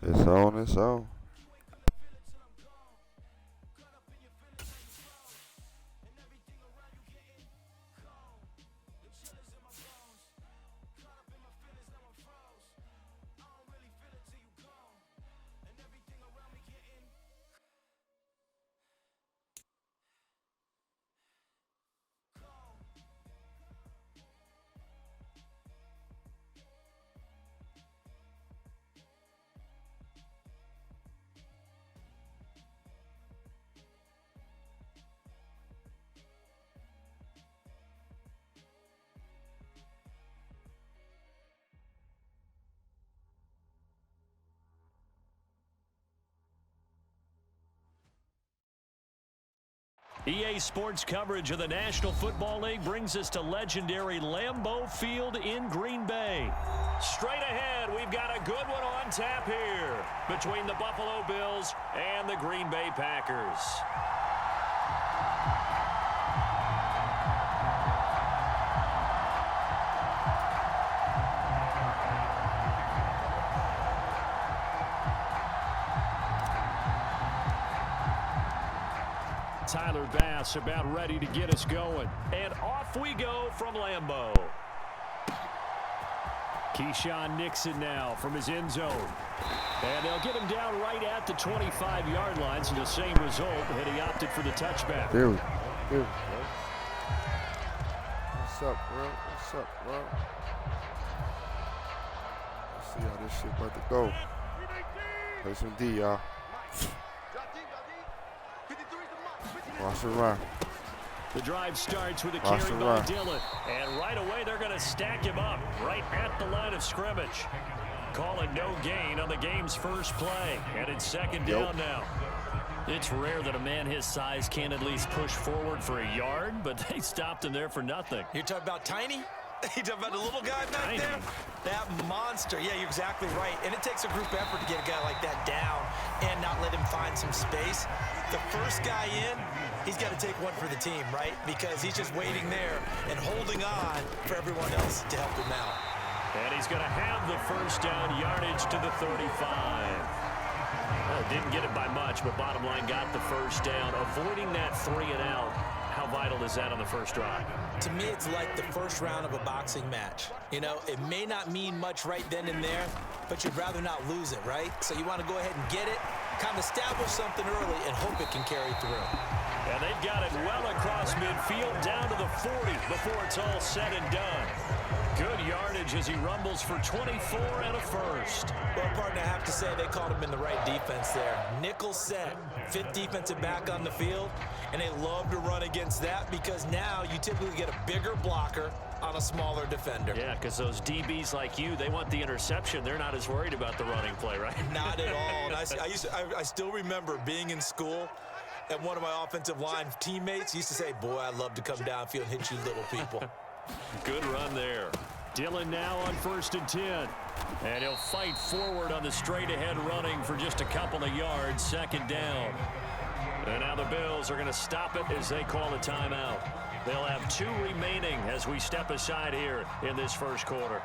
It's on, it's on. EA Sports coverage of the National Football League brings us to legendary Lambeau Field in Green Bay. Straight ahead, we've got a good one on tap here between the Buffalo Bills and the Green Bay Packers. Tyler Bass about ready to get us going. And off we go from Lambeau. Keyshawn Nixon now from his end zone. And they'll get him down right at the 25-yard line, so the same result, and he opted for the touchback. There we go. What's up, bro? What's up, bro? Let's see how this shit about to go. Play some D, y'all. Watch it run. The drive starts with a carry by Dillon. And right away, they're going to stack him up right at the line of scrimmage. Call it no gain on the game's first play. And it's second down now. It's rare that a man his size can't at least push forward for a yard, but they stopped him there for nothing. You're talking about Tiny? You talking about the little guy back there? That monster. Yeah, you're exactly right. And it takes a group effort to get a guy like that down and not let him find some space. The first guy in, he's got to take one for the team, right? Because he's just waiting there and holding on for everyone else to help him out. And he's going to have the first down, yardage to the 35. Well, didn't get it by much, but bottom line got the first down. Avoiding that 3 and out. How vital is that on the first drive? To me, it's like the first round of a boxing match. You know, it may not mean much right then and there, but you'd rather not lose it, right? So you want to go ahead and get it, kind of establish something early, and hope it can carry through. And they've got it well across midfield down to the 40 before it's all said and done. Good yardage as he rumbles for 24 and a first. Well, partner, I have to say they called him in the right defense there. Nickel set, 5th defensive back on the field, and they love to run against that because now you typically get a bigger blocker on a smaller defender. Yeah, because those DBs like you, they want the interception. They're not as worried about the running play, right? Not at all. And I still remember being in school, and one of my offensive line teammates used to say, boy, I'd love to come downfield and hit you little people. Good run there. Dillon now on 1st and 10. And he'll fight forward on the straight-ahead running for just a couple of yards, second down. And now the Bills are going to stop it as they call a timeout. They'll have 2 remaining as we step aside here in this first quarter.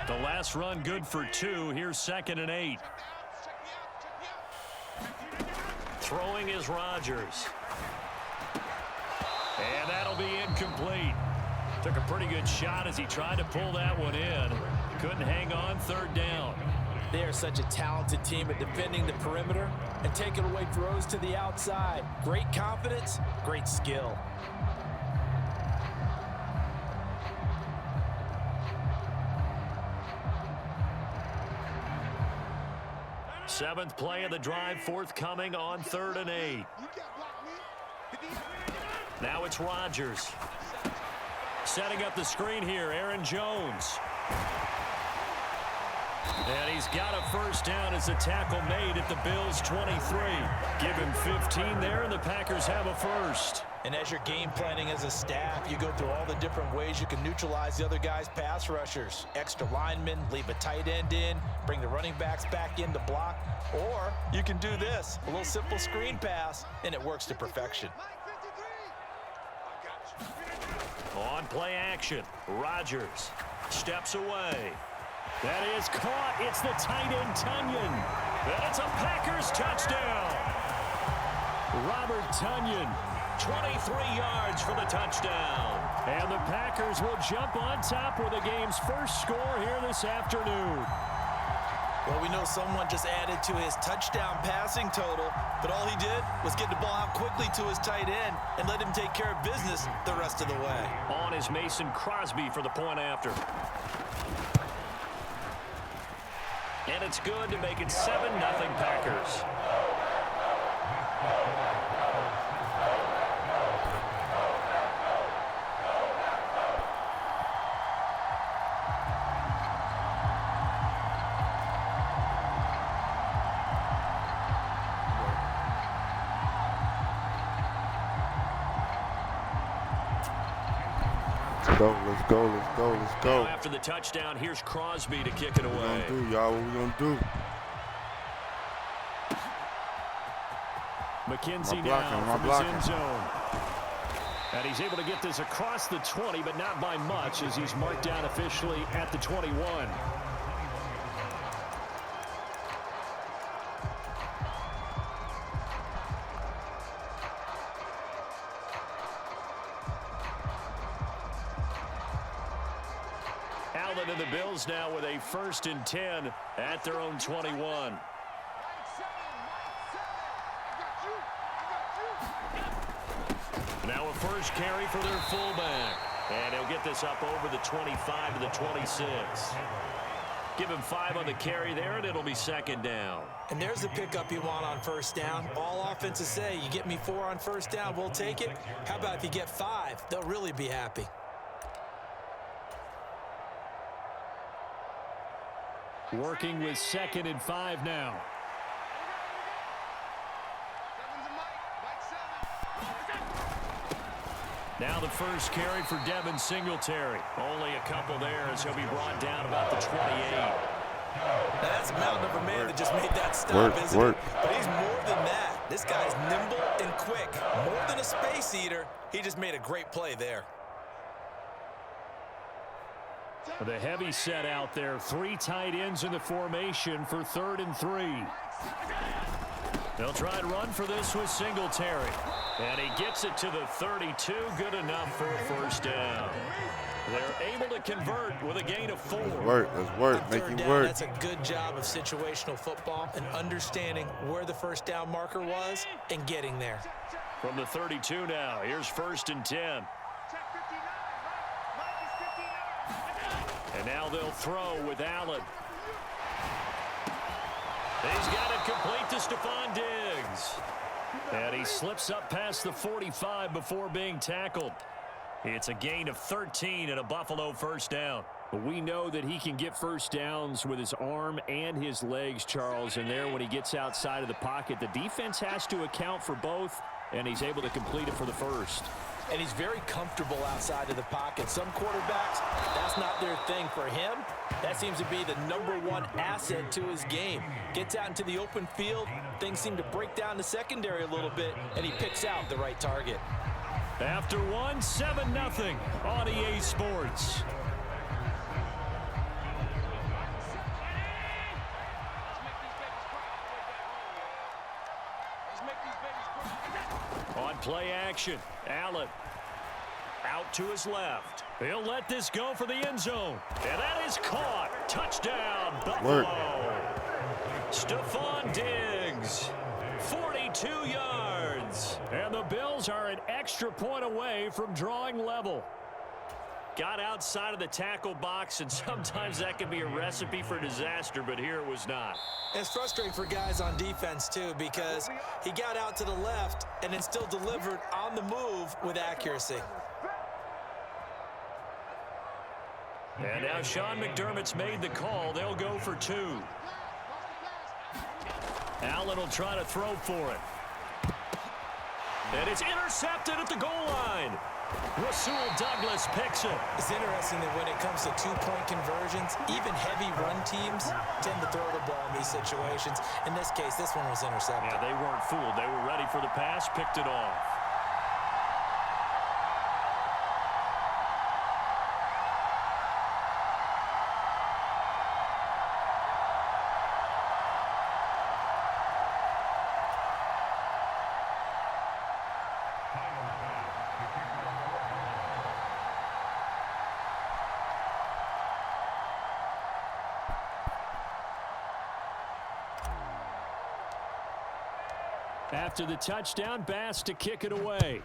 The last run good for 2. Here's 2nd and 8. Throwing is Rodgers. And that'll be incomplete. Took a pretty good shot as he tried to pull that one in. Couldn't hang on, 3rd down. They are such a talented team at defending the perimeter and taking away throws to the outside. Great confidence, great skill. Seventh play of the drive forthcoming on 3rd and 8. Now it's Rodgers. Setting up the screen here, Aaron Jones. And he's got a first down as the tackle made at the Bills' 23. Give him 15 there, and the Packers have a first. And as you're game planning as a staff, you go through all the different ways you can neutralize the other guy's pass rushers. Extra linemen, leave a tight end in, bring the running backs back in to block. Or you can do this, a little simple screen pass, and it works to perfection. On play action, Rodgers steps away. That is caught. It's the tight end, Tonyan. And it's a Packers touchdown. Robert Tonyan, 23 yards for the touchdown. And the Packers will jump on top with the game's first score here this afternoon. Well, we know someone just added to his touchdown passing total, but all he did was get the ball out quickly to his tight end and let him take care of business the rest of the way. On is Mason Crosby for the point after. And it's good to make it 7-0 Packers. Let's go. Now after the touchdown, here's Crosby to kick it away. What we gonna do, y'all? What we gonna do? McKenzie now from his end zone. And he's able to get this across the 20, but not by much as he's marked down officially at the 21. Allen and the Bills now with a 1st and 10 at their own 21. Now a first carry for their fullback. And he'll get this up over the 25 to the 26. Give him 5 on the carry there, and it'll be 2nd down. And there's the pickup you want on 1st down. All offenses say, you get me 4 on 1st down, we'll take it. How about if you get 5? They'll really be happy. Working with 2nd and 5 now. Now the first carry for Devin Singletary. Only a couple there as he'll be brought down about the 28. Now that's a mountain of a man that just made that stop, isn't it? But he's more than that. This guy's nimble and quick. More than a space eater. He just made a great play there. With a heavy set out there, 3 tight ends in the formation for 3rd and 3. They'll try to run for this with Singletary. And he gets it to the 32. Good enough for a 1st down. They're able to convert with a gain of 4. Let's work. Make it work. That's a good job of situational football and understanding where the 1st down marker was and getting there. From the 32 now, here's 1st and 10. And now they'll throw with Allen. He's got it complete to Stephon Diggs. And he slips up past the 45 before being tackled. It's a gain of 13 and a Buffalo 1st down. But we know that he can get 1st downs with his arm and his legs, Charles. And there, when he gets outside of the pocket, the defense has to account for both, and he's able to complete it for the 1st. And he's very comfortable outside of the pocket. Some quarterbacks, that's not their thing. For him, that seems to be the #1 asset to his game. Gets out into the open field, things seem to break down the secondary a little bit, and he picks out the right target. After 1, 7-0 on EA Sports. On play action, Allen out to his left. He'll let this go for the end zone. And that is caught. Touchdown, Buffalo. Stephon Diggs, 42 yards. And the Bills are an extra point away from drawing level. Got outside of the tackle box, and sometimes that can be a recipe for disaster, but here it was not. It's frustrating for guys on defense, too, because he got out to the left and then still delivered on the move with accuracy. And now Sean McDermott's made the call. They'll go for 2. Allen will try to throw for it. And it's intercepted at the goal line. Rasul Douglas picks it. It's interesting that when it comes to two-point conversions, even heavy run teams tend to throw the ball in these situations. In this case, this one was intercepted. Yeah, they weren't fooled. They were ready for the pass, picked it off. After the touchdown, Bass to kick it away.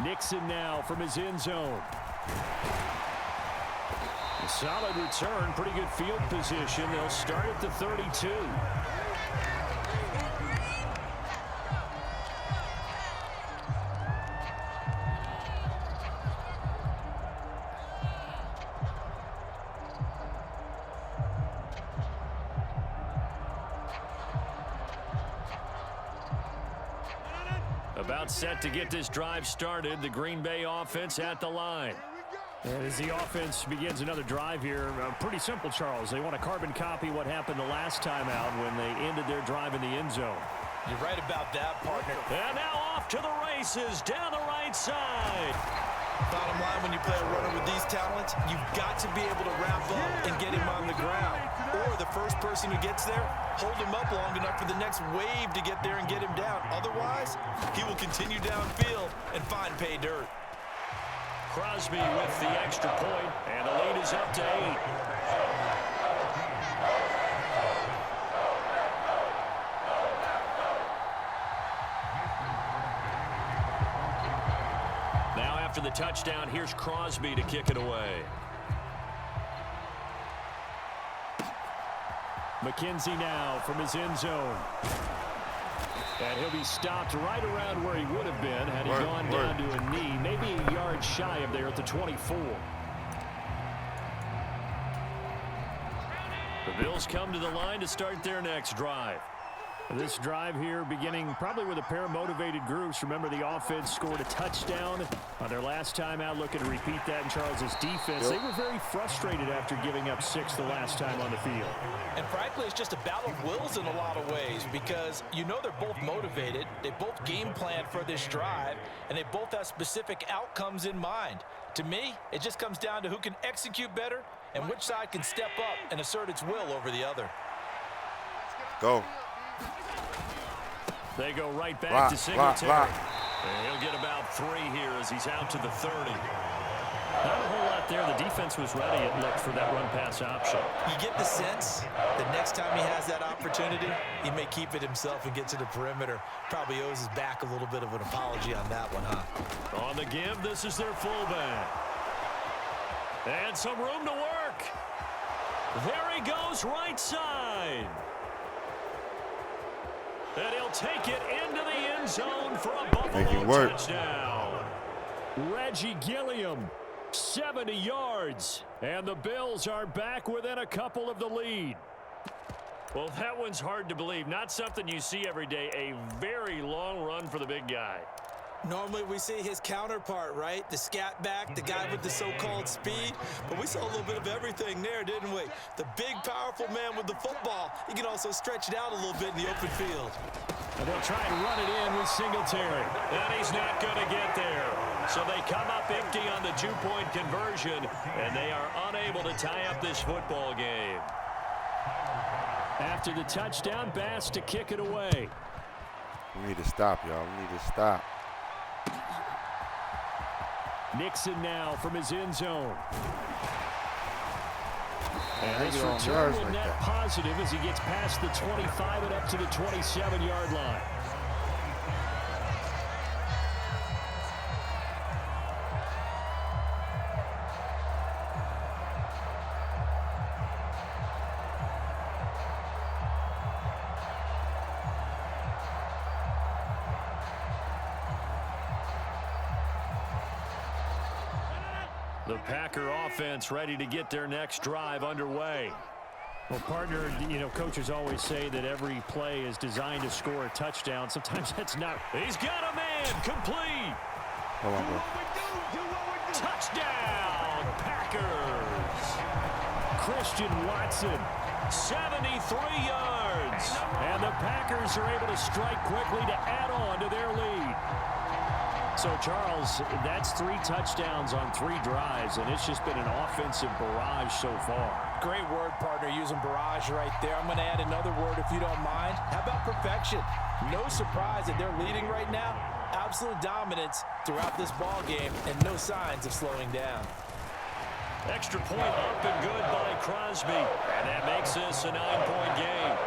Nixon now from his end zone. A solid return, pretty good field position. They'll start at the 32. About set to get this drive started. The Green Bay offense at the line. And as the offense begins another drive here, pretty simple, Charles. They want to carbon copy what happened the last time out when they ended their drive in the end zone. You're right about that, partner. And now off to the races down the right side. Bottom line, when you play a runner with these talents, you've got to be able to wrap up and get him on the ground. Or the first person who gets there, hold him up long enough for the next wave to get there and get him down. Otherwise, he will continue downfield and find pay dirt. Crosby with the extra point, and the lead is up to 8. After the touchdown, here's Crosby to kick it away. McKenzie now from his end zone. And he'll be stopped right around where he would have been had he gone down to a knee, maybe a yard shy of there at the 24. The Bills come to the line to start their next drive. This drive here beginning probably with a pair of motivated groups. Remember, the offense scored a touchdown on their last time out. Looking to repeat that in Charles's defense. They were very frustrated after giving up 6 the last time on the field. And frankly, it's just a battle of wills in a lot of ways because you know they're both motivated. They both game plan for this drive, and they both have specific outcomes in mind. To me, it just comes down to who can execute better and which side can step up and assert its will over the other. Go. They go right back to Singletary. And he'll get about 3 here as he's out to the 30. Not a whole lot there. The defense was ready, it looked, for that run-pass option. You get the sense that next time he has that opportunity, he may keep it himself and get to the perimeter. Probably owes his back a little bit of an apology on that one, huh? On the give, this is their fullback. And some room to work. There he goes, right side. And he'll take it into the end zone for a Buffalo touchdown. Reggie Gilliam, 70 yards. And the Bills are back within a couple of the lead. Well, that one's hard to believe. Not something you see every day. A very long run for the big guy. Normally we see his counterpart, right? The scat back, the guy with the so-called speed. But we saw a little bit of everything there, didn't we? The big, powerful man with the football. He can also stretch it out a little bit in the open field. And they'll try and run it in with Singletary. And he's not going to get there. So they come up empty on the 2-point conversion. And they are unable to tie up this football game. After the touchdown, Bass to kick it away. We need to stop, y'all. We need to stop. Nixon now from his end zone. And this return will net positive as he gets past the 25 and up to the 27-yard line. The Packer offense ready to get their next drive underway. Well, partner, you know, coaches always say that every play is designed to score a touchdown. Sometimes that's not. He's got a man. Complete. Hold on, bro. Touchdown, Packers. Christian Watson, 73 yards. And the Packers are able to strike quickly to add on to their lead. So, Charles, that's 3 touchdowns on 3 drives, and it's just been an offensive barrage so far. Great word, partner, using barrage right there. I'm going to add another word if you don't mind. How about perfection? No surprise that they're leading right now. Absolute dominance throughout this ball game and no signs of slowing down. Extra point up and good by Crosby. And that makes this a 9-point game.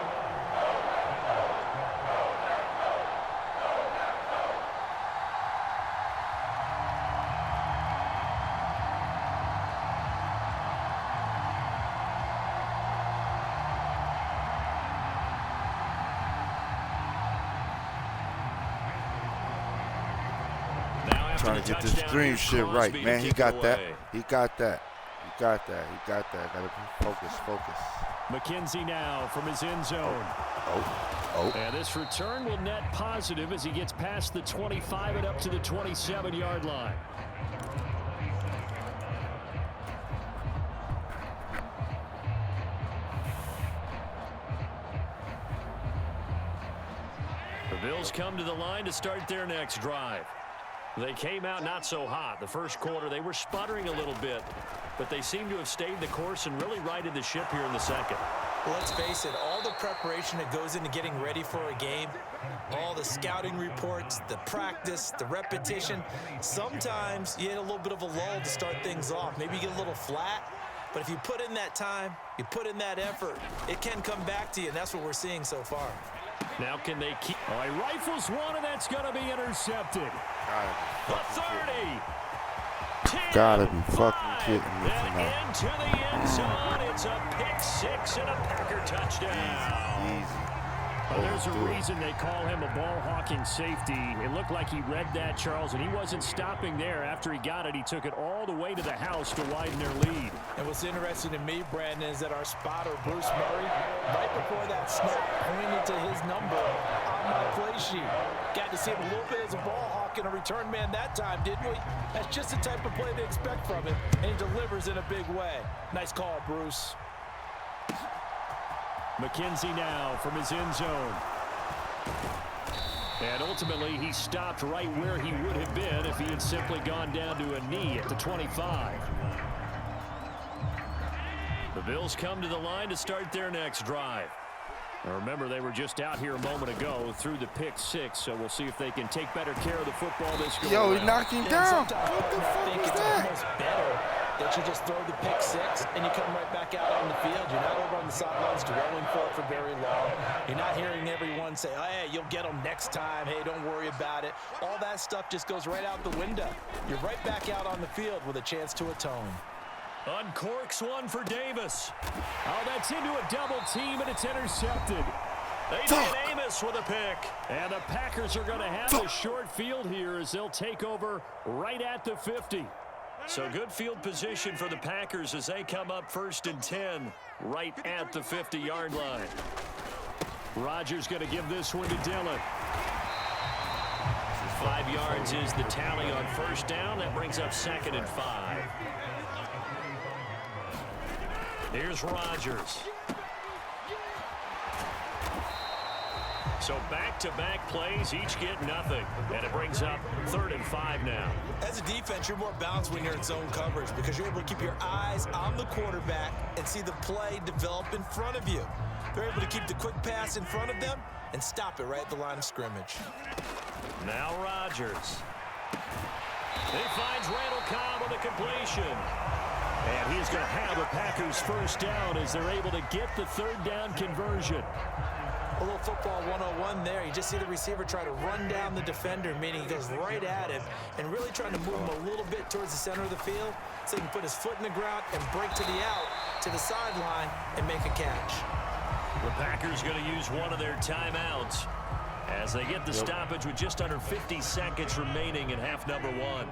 Trying to get this dream shit right, man. He got that. He got that. He got that. He got that. Gotta be focus. McKenzie now from his end zone. Oh. And this return will net positive as he gets past the 25 and up to the 27-yard line. The Bills come to the line to start their next drive. They came out not so hot. The first quarter, they were sputtering a little bit, but they seem to have stayed the course and really righted the ship here in the second. Well, let's face it, all the preparation that goes into getting ready for a game, all the scouting reports, the practice, the repetition, sometimes you hit a little bit of a lull to start things off. Maybe you get a little flat, but if you put in that time, you put in that effort, it can come back to you, and that's what we're seeing so far. Now can they keep... Oh, he rifles one, and that's going to be intercepted. The 30. 10, Gotta be fucking kidding me then into the end zone. It's a pick 6 and a Packer touchdown. Easy. Well, there's a reason they call him a ball-hawking safety. It looked like he read that, Charles, and he wasn't stopping there. After he got it, he took it all the way to the house to widen their lead. And what's interesting to me, Brandon, is that our spotter, Bruce Murray, right before that snap, pointed to his number on my play sheet. Got to see him a little bit as a ball hawk and a return man that time, didn't we? That's just the type of play they expect from him, and he delivers in a big way. Nice call, Bruce. McKenzie now from his end zone. And ultimately, he stopped right where he would have been if he had simply gone down to a knee at the 25. The Bills come to the line to start their next drive. Now remember, they were just out here a moment ago through the pick 6, so we'll see if they can take better care of the football this go Yo, around. he knocked him down. What the fuck was It's that? almost better that you just throw the pick 6 and you come right back out on the field. You're not over on the sidelines dwelling for it for very long. You're not hearing everyone say, oh, hey, you'll get them next time. Hey, don't worry about it. All that stuff just goes right out the window. You're right back out on the field with a chance to atone. Uncorks one for Davis. Oh, that's into a double team, and it's intercepted. They get Amos with a pick. And the Packers are going to have a short field here as they'll take over right at the 50. So good field position for the Packers as they come up 1st and 10 right at the 50-yard line. Rodgers going to give this one to Dillon. 5 yards is the tally on 1st down. That brings up 2nd and 5. Here's Rodgers. So back-to-back plays, each get nothing. And it brings up 3rd and 5 now. As a defense, you're more balanced when you're in zone coverage because you're able to keep your eyes on the quarterback and see the play develop in front of you. They're able to keep the quick pass in front of them and stop it right at the line of scrimmage. Now Rodgers. He finds Randall Cobb with a completion. And he's going to have a Packers 1st down as they're able to get the 3rd down conversion. A little football 101 there. You just see the receiver try to run down the defender, meaning he goes right at him and really trying to move him a little bit towards the center of the field so he can put his foot in the ground and break to the out, to the sideline, and make a catch. The Packers going to use one of their timeouts as they get the stoppage with just under 50 seconds remaining in half number 1.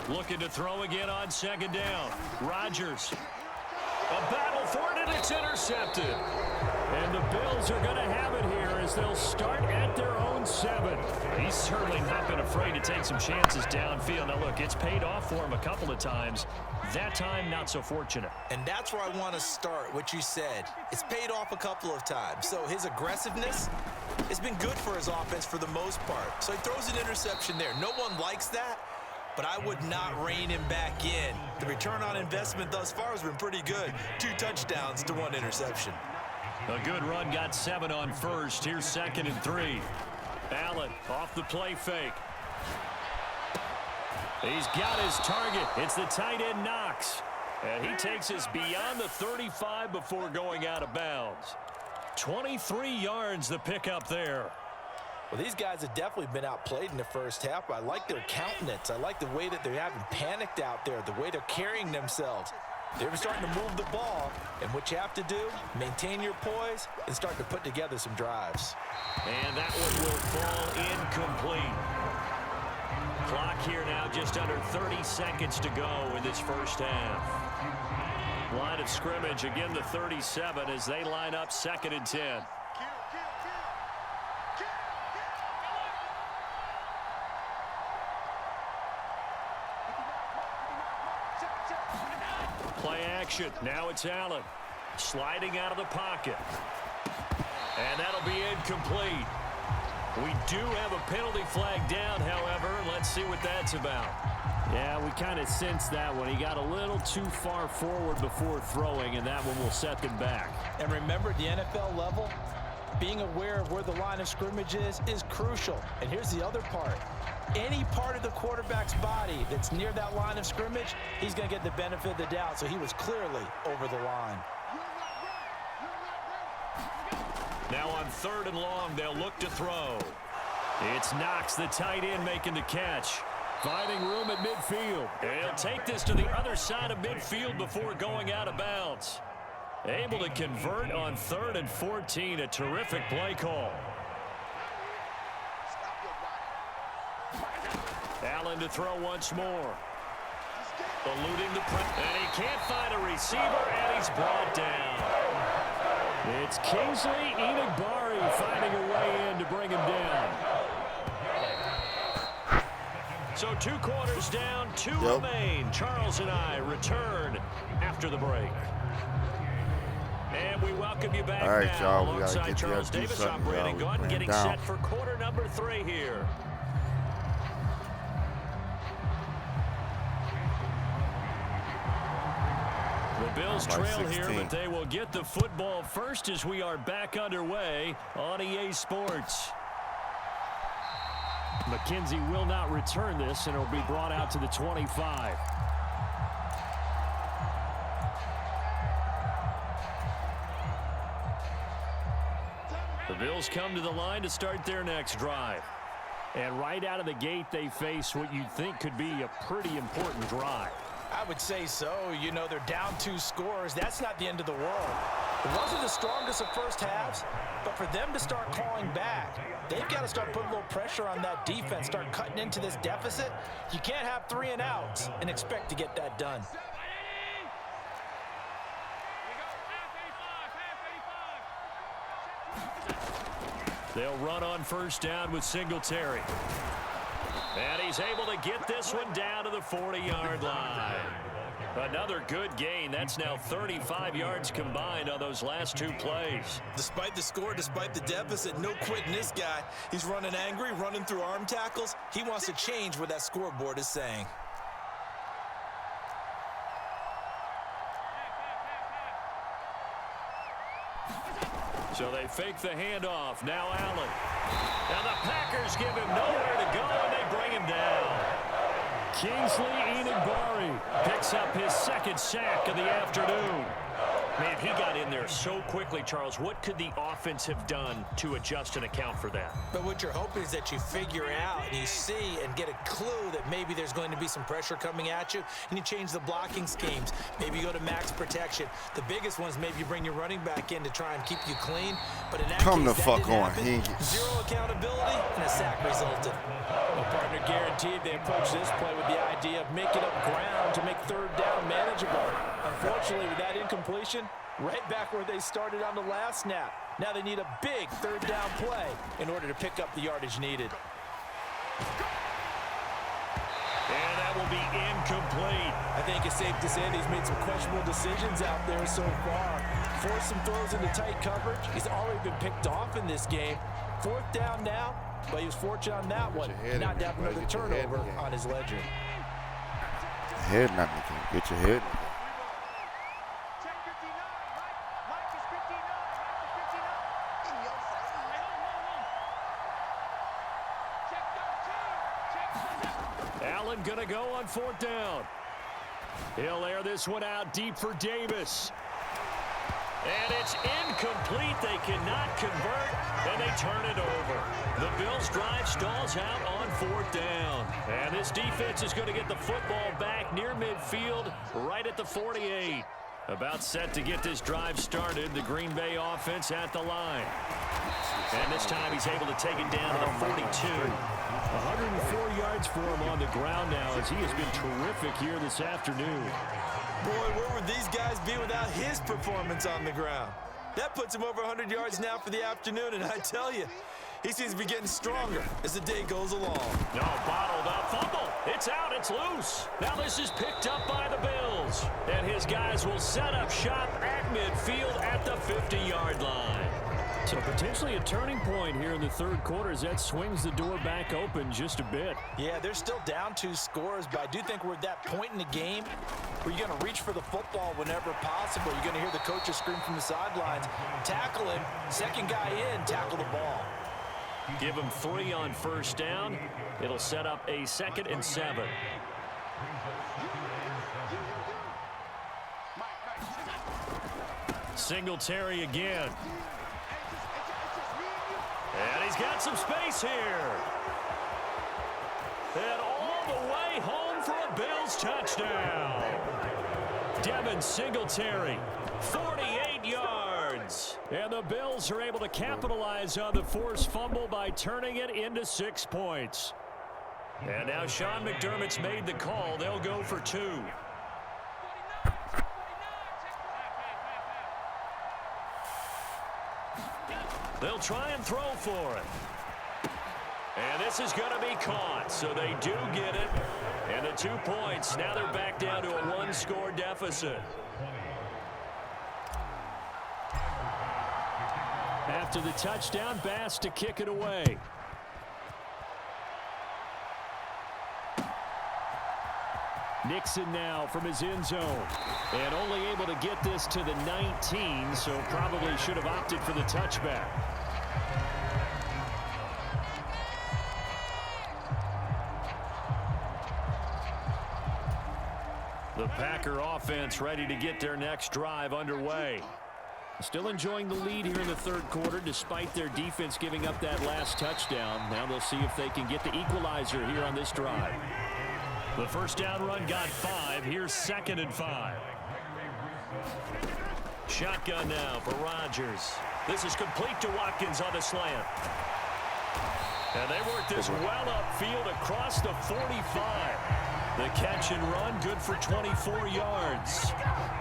Looking to throw again on second down. Rodgers. A battle for it, and it's intercepted. And the Bills are going to have it here as they'll start at their own 7. He's certainly not been afraid to take some chances downfield. Now, look, it's paid off for him a couple of times. That time, not so fortunate. And that's where I want to start, what you said. It's paid off a couple of times. So his aggressiveness has been good for his offense for the most part. So he throws an interception there. No one likes that, but I would not rein him back in. The return on investment thus far has been pretty good. 2 touchdowns to 1 interception. A good run, got 7 on first. Here's 2nd and 3. Allen off the play fake. He's got his target. It's the tight end Knox. And he takes us beyond the 35 before going out of bounds. 23 yards the pickup there. Well, these guys have definitely been outplayed in the first half. I like their countenance. I like the way that they haven't panicked out there, the way they're carrying themselves. They're starting to move the ball, and what you have to do, maintain your poise and start to put together some drives. And that one will fall incomplete. Clock here now just under 30 seconds to go in this first half. Line of scrimmage, again the 37 as they line up 2nd and 10. Play action. Now it's Allen. Sliding out of the pocket. And that'll be incomplete. We do have a penalty flag down, however. Let's see what that's about. Yeah, we kind of sensed that one. He got a little too far forward before throwing, and that one will set them back. And remember, at the NFL level, being aware of where the line of scrimmage is crucial. And here's the other part. Any part of the quarterback's body that's near that line of scrimmage, he's going to get the benefit of the doubt. So he was clearly over the line. Now on 3rd and long, they'll look to throw. It's Knox, the tight end, making the catch. Finding room at midfield. And he'll take this to the other side of midfield before going out of bounds. Able to convert on 3rd and 14. A terrific play call. Allen to throw once more. Eluding the press. And he can't find a receiver, and he's brought down. It's Kingsley Enagbari finding a way in to bring him down. So 2 quarters down, 2 remain. Charles and I return after the break. And we welcome you back now. Alongside Charles Davis, I'm Brandon Gunn, getting set for quarter number 3 here. The Bills trail here, but they will get the football first as we are back underway on EA Sports. McKenzie will not return this, and it will be brought out to the 25. The Bills come to the line to start their next drive. And right out of the gate, they face what you'd think could be a pretty important drive. I would say so. You know, they're down 2 scores. That's not the end of the world. It wasn't the strongest of first halves, but for them to start calling back, they've got to start putting a little pressure on that defense, start cutting into this deficit. You can't have 3 and outs and expect to get that done. They'll run on first down with Singletary. And he's able to get this one down to the 40-yard line. Another good gain. That's now 35 yards combined on those last 2 plays. Despite the score, despite the deficit, no quitting this guy. He's running angry, running through arm tackles. He wants to change what that scoreboard is saying. So they fake the handoff. Now Allen. Now the Packers give him nowhere to go, and they bring him down. Kingsley Enagbari picks up his 2nd sack of the afternoon. Man, he got in there so quickly, Charles. What could the offense have done to adjust and account for that? But what you're hoping is that you figure out and you see and get a clue that maybe there's going to be some pressure coming at you, and you change the blocking schemes. Maybe you go to max protection. The biggest ones, maybe you bring your running back in to try and keep you clean. But in that Come case, the fuck on. Zero accountability, and a sack resulted. The partner guaranteed they approached this play with the idea of making up ground to make third down manageable. Unfortunately, with that incompletion, right back where they started on the last snap. Now they need a big third down play in order to pick up the yardage needed. And that will be incomplete. I think it's safe to say that he's made some questionable decisions out there so far. Forced some throws into tight coverage. He's already been picked off in this game. Fourth down now, but he was fortunate on that one. Not to have another turnover on his ledger. Head not making. Get your head. Allen gonna go on fourth down. He'll air this one out deep for Davis. And it's incomplete. They cannot convert, and they turn it over. The Bills' drive stalls out on fourth down. And this defense is going to get the football back near midfield, right at the 48. About set to get this drive started, the Green Bay offense at the line. And this time he's able to take it down to the 42. 104 yards for him on the ground now, as he has been terrific here this afternoon. Boy, where would these guys be without his performance on the ground? That puts him over 100 yards now for the afternoon, and I tell you, he seems to be getting stronger as the day goes along. No, bottled up, fumble. It's out, it's loose. Now this is picked up by the Bills. And his guys will set up shop at midfield at the 50-yard line. So potentially a turning point here in the third quarter as that swings the door back open just a bit. Yeah, they're still down 2 scores, but I do think we're at that point in the game where you're going to reach for the football whenever possible. You're going to hear the coaches scream from the sidelines, tackle him, second guy in, tackle the ball. Give him 3 on first down. It'll set up a 2nd and 7. Singletary again. And he's got some space here. And all the way home for a Bills touchdown. Devin Singletary, 48 yards. And the Bills are able to capitalize on the forced fumble by turning it into 6 points. And now Sean McDermott's made the call. They'll go for 2. They'll try and throw for it. And this is going to be caught, so they do get it. And the 2 points, now they're back down to a 1-score deficit. After the touchdown, Bass to kick it away. Nixon now from his end zone. And only able to get this to the 19, so probably should have opted for the touchback. The Packer offense ready to get their next drive underway. Still enjoying the lead here in the third quarter despite their defense giving up that last touchdown. Now they'll see if they can get the equalizer here on this drive. The first down run got 5. Here's 2nd and 5. Shotgun now for Rodgers. This is complete to Watkins on the slant. And they work this well upfield across the 45. The catch and run, good for 24 yards.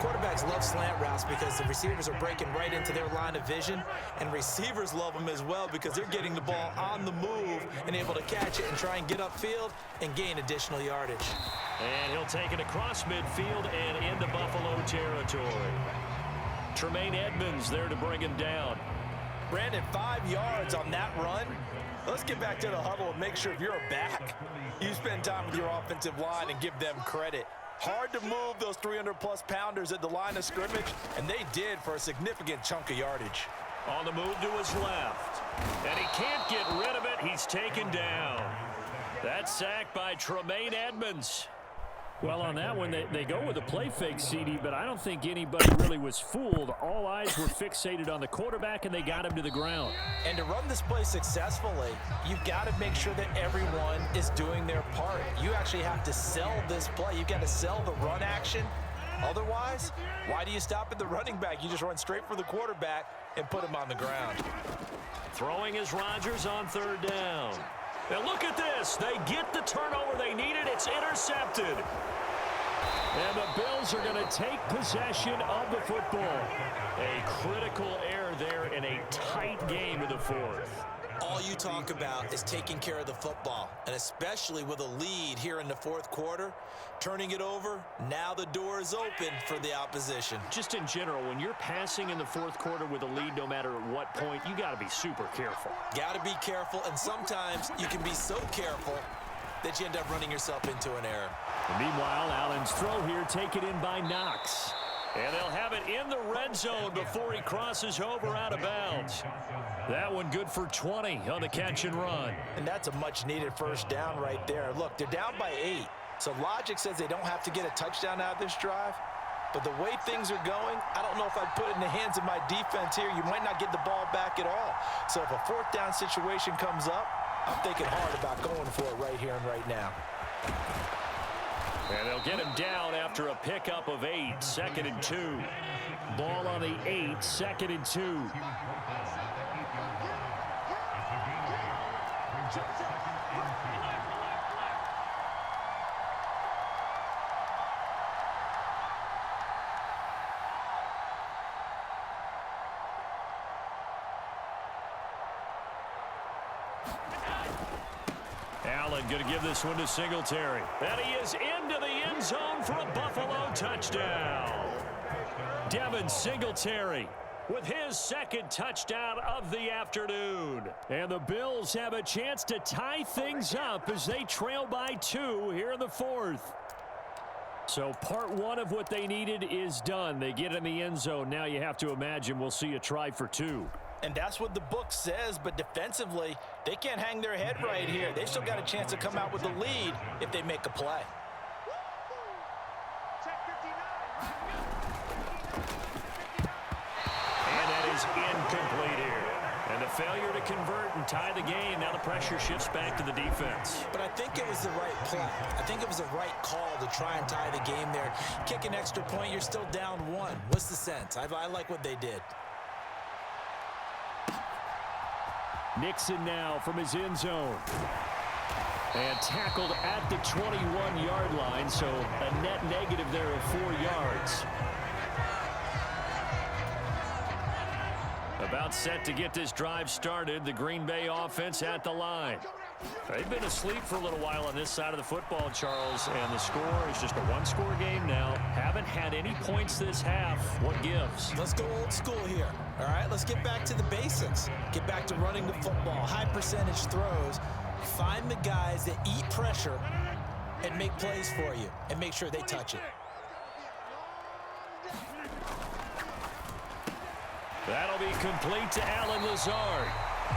Quarterbacks love slant routes because the receivers are breaking right into their line of vision, and receivers love them as well because they're getting the ball on the move and able to catch it and try and get upfield and gain additional yardage. And he'll take it across midfield and into Buffalo territory. Tremaine Edmonds there to bring him down. Brandon, 5 yards on that run. Let's get back to the huddle and make sure if you're a back, you spend time with your offensive line and give them credit. Hard to move those 300-plus pounders at the line of scrimmage, and they did for a significant chunk of yardage. On the move to his left. And he can't get rid of it. He's taken down. That's sacked by Tremaine Edmonds. Well, on that one, they go with a play fake, CD, but I don't think anybody really was fooled. All eyes were fixated on the quarterback, and they got him to the ground. And to run this play successfully, you've got to make sure that everyone is doing their part. You actually have to sell this play. You've got to sell the run action. Otherwise, why do you stop at the running back? You just run straight for the quarterback and put him on the ground. Throwing is Rodgers on third down. Now look at this. They get the turnover they needed. It's intercepted. And the Bills are going to take possession of the football. A critical error there in a tight game in the fourth. All you talk about is taking care of the football, and especially with a lead here in the fourth quarter, turning it over, now the door is open for the opposition. Just in general, when you're passing in the fourth quarter with a lead, no matter at what point, you got to be super careful. Got to be careful, and sometimes you can be so careful that you end up running yourself into an error. And meanwhile, Allen's throw here taken in by Knox. And they'll have it in the red zone before he crosses over out of bounds. That one good for 20 on the catch and run. And that's a much-needed first down right there. Look, they're down by 8. So logic says they don't have to get a touchdown out of this drive. But the way things are going, I don't know if I'd put it in the hands of my defense here. You might not get the ball back at all. So if a fourth down situation comes up, I'm thinking hard about going for it right here and right now. And they'll get him down after a pickup of 8, 2nd and 2. Ball on the 8, 2nd and 2. Allen going to give this one to Singletary. And he is into the end zone for a Buffalo touchdown. Devin Singletary with his second touchdown of the afternoon. And the Bills have a chance to tie things up as they trail by 2 here in the fourth. So part 1 of what they needed is done. They get in the end zone. Now you have to imagine we'll see a try for 2. And that's what the book says, but defensively, they can't hang their head right here. They've still got a chance to come out with the lead if they make a play. And that is incomplete here. And a failure to convert and tie the game. Now the pressure shifts back to the defense. But I think it was the right play. I think it was the right call to try and tie the game there. Kick an extra point, you're still down 1. What's the sense? I like what they did. Nixon now from his end zone. And tackled at the 21-yard line, so a net negative there of 4 yards. About set to get this drive started, the Green Bay offense at the line. They've been asleep for a little while on this side of the football, Charles, and the score is just a one-score game now. Haven't had any points this half. What gives? Let's go old school here. All right, let's get back to the basics. Get back to running the football, high percentage throws. Find the guys that eat pressure and make plays for you and make sure they touch it. That'll be complete to Allen Lazard.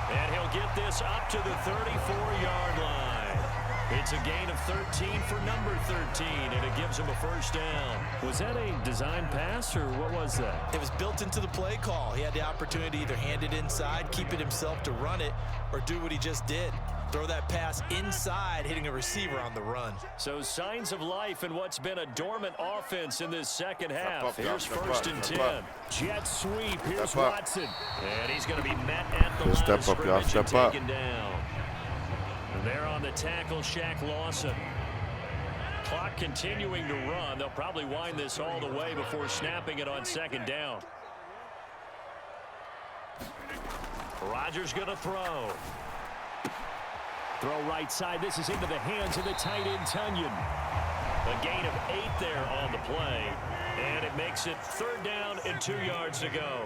And he'll get this up to the 34-yard line. It's a gain of 13 for number 13, and it gives him a first down. Was that a design pass, or what was that? It was built into the play call. He had the opportunity to either hand it inside, keep it himself to run it, or do what he just did. Throw that pass inside, hitting a receiver on the run. So signs of life in what's been a dormant offense in this second half. Here's first and 10. Jet sweep. Here's Watson. And he's going to be met at the line of scrimmage and taken down. And there on the tackle, Shaq Lawson. Clock continuing to run. They'll probably wind this all the way before snapping it on second down. Rodgers going to throw. Throw right side. This is into the hands of the tight end, Tunyon. A gain of 8 there on the play. And it makes it third down and 2 yards to go.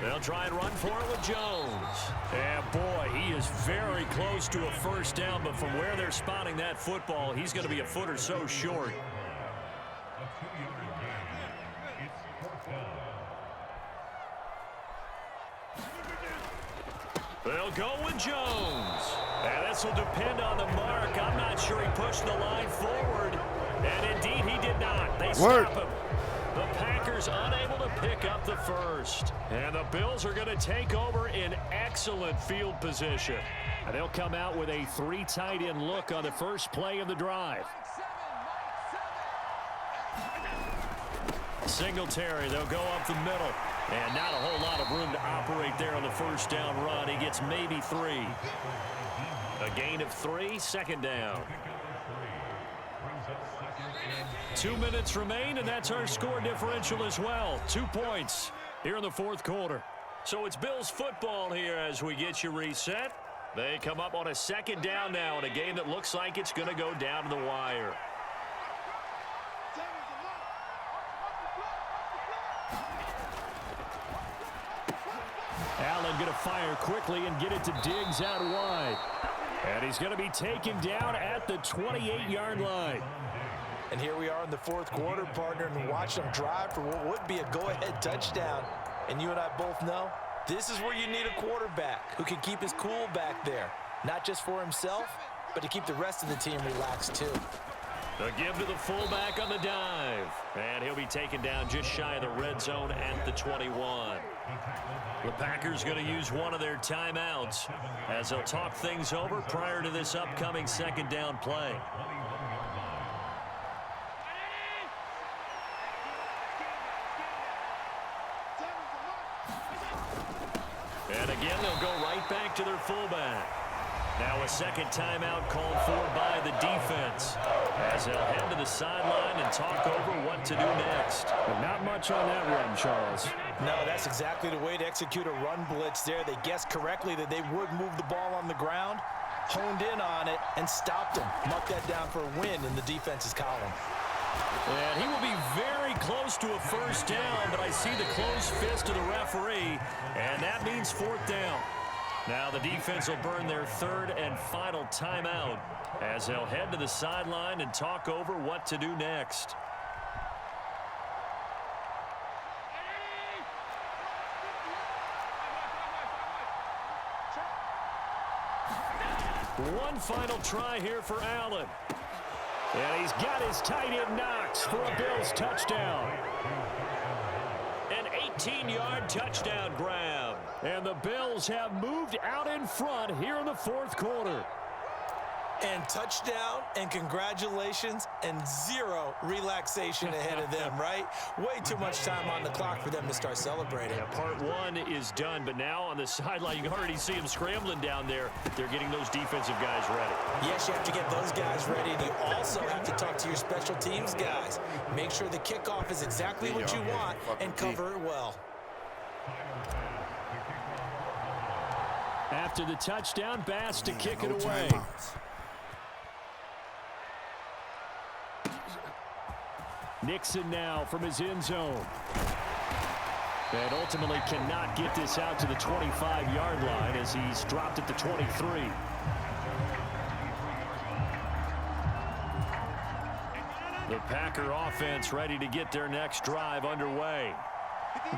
They'll try and run for it with Jones. And boy, he is very close to a first down, but from where they're spotting that football, he's going to be a foot or so short. They'll go with Jones. And this This will depend on the mark. I'm not sure he pushed the line forward. And indeed, he did not. They stop him. The Packers unable to pick up the first. And the Bills are going to take over in excellent field position. And they'll come out with a 3 tight end look on the first play of the drive. Singletary, they'll go up the middle. And not a whole lot of room to operate there on the first down run. He gets maybe 3. A gain of 3, second down. 2 minutes remain, and that's our score differential as well. 2 points here in the fourth quarter. So it's Bills football here as we get you reset. They come up on a second down now in a game that looks like it's going to go down to the wire. Allen going to fire quickly and get it to Diggs out wide. And he's going to be taken down at the 28-yard line. And here we are in the fourth quarter, partner, and watch them drive for what would be a go-ahead touchdown. And you and I both know this is where you need a quarterback who can keep his cool back there. Not just for himself, but to keep the rest of the team relaxed too. The give to the fullback on the dive. And he'll be taken down just shy of the red zone at the 21. The Packers going to use one of their timeouts as they'll talk things over prior to this upcoming second down play. And again, they'll go right back to their fullback. Now a second timeout called for by the defense as they'll head to the sideline and talk over what to do next. But not much on that run, Charles. No, that's exactly the way to execute a run blitz there. They guessed correctly that they would move the ball on the ground, honed in on it, and stopped them. Mark that down for a win in the defense's column. And he will be very close to a first down, but I see the closed fist of the referee, and that means fourth down. Now the defense will burn their third and final timeout as they'll head to the sideline and talk over what to do next. One final try here for Allen. And he's got his tight end Nxxxxxxxt for a Bills touchdown. An 18-yard touchdown grab. And the Bills have moved out in front here in the fourth quarter. And touchdown, and congratulations, and zero relaxation ahead of them, right? Way too much time on the clock for them to start celebrating. Yeah, part one is done, but now on the sideline, you can already see them scrambling down there. They're getting those defensive guys ready. Yes, you have to get those guys ready, and you also have to talk to your special teams guys. Make sure the kickoff is exactly what you want and cover it well. After the touchdown, Bass to kick it away. Nixon now from his end zone. And ultimately cannot get this out to the 25-yard line as he's dropped at the 23. The Packer offense ready to get their next drive underway.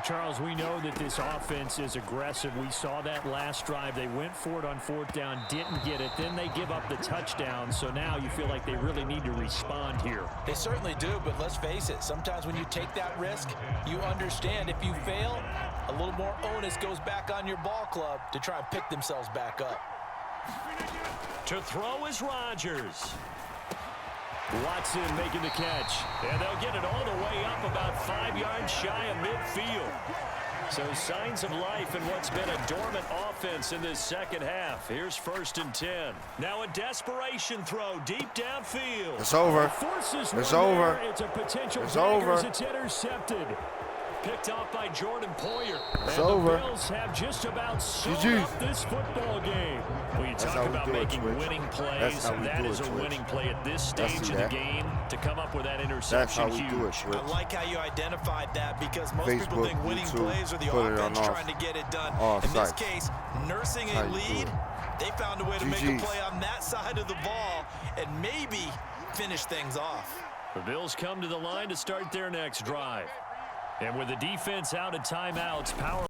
Charles, we know that this offense is aggressive. We saw that last drive. They went for it on fourth down, didn't get it. Then they give up the touchdown. So now you feel like they really need to respond here. They certainly do, but let's face it. Sometimes when you take that risk, you understand if you fail, a little more onus goes back on your ball club to try and pick themselves back up. To throw is Rodgers. Watson making the catch. And they'll get it all the way up about 5 yards shy of midfield. So signs of life in what's been a dormant offense in this second half. Here's 1st and 10. Now a desperation throw deep downfield. It's over. It's over. It's a potential it's Packers. over. It's intercepted. Picked off by Jordan Poyer. It's and over. The Bills have just about sewn up this football game. When you talk about making winning plays, that is a winning play at this stage of the game to come up with that interception. That's how we do it, Switch. I like how you identified that because most Facebook, people think winning YouTube, plays are the put it offense on trying to get it done. In this sites. case, nursing a lead, they found a way to make a play on that side of the ball and maybe finish things off. The Bills come to the line to start their next drive. And with the defense out of timeouts, power